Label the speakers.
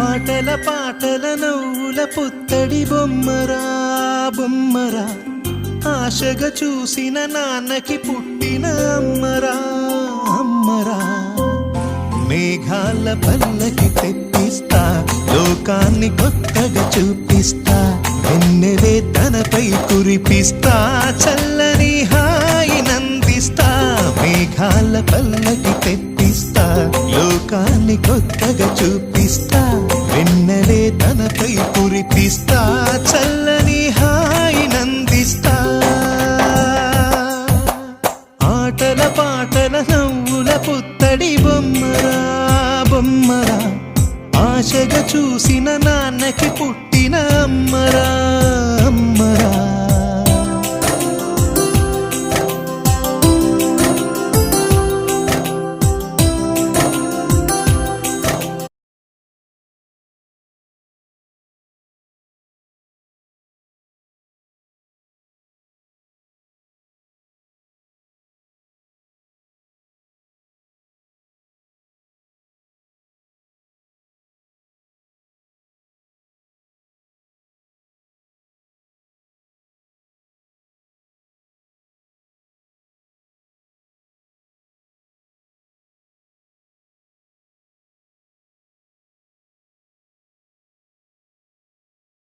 Speaker 1: ఆటల పాటల నవ్వుల పుత్తడి బొమ్మరా బొమ్మరా, ఆశగా చూసిన నాన్నకి పుట్టిన అమ్మరా అమ్మరా. మేఘాల పల్లకి తెప్పిస్తా, లోకాన్ని కొత్తగా చూపిస్తా, వెన్నెలే తనపై కురిపిస్తా, చల్లని హాయి నందిస్తా. మేఘాల పల్లకి తెప్పిస్తా, లోకాన్ని కొత్తగా చూపిస్తా, వెన్నెలే తనపై కురిపిస్తా, చల్లని హాయి నందిస్తా. ఆటల పాటల నవ్వుల పుత్తడి బొమ్మరా బొమ్మరా, ఆశగా చూసిన నాన్నకి పుట్టిన అమ్మరా అమ్మరా.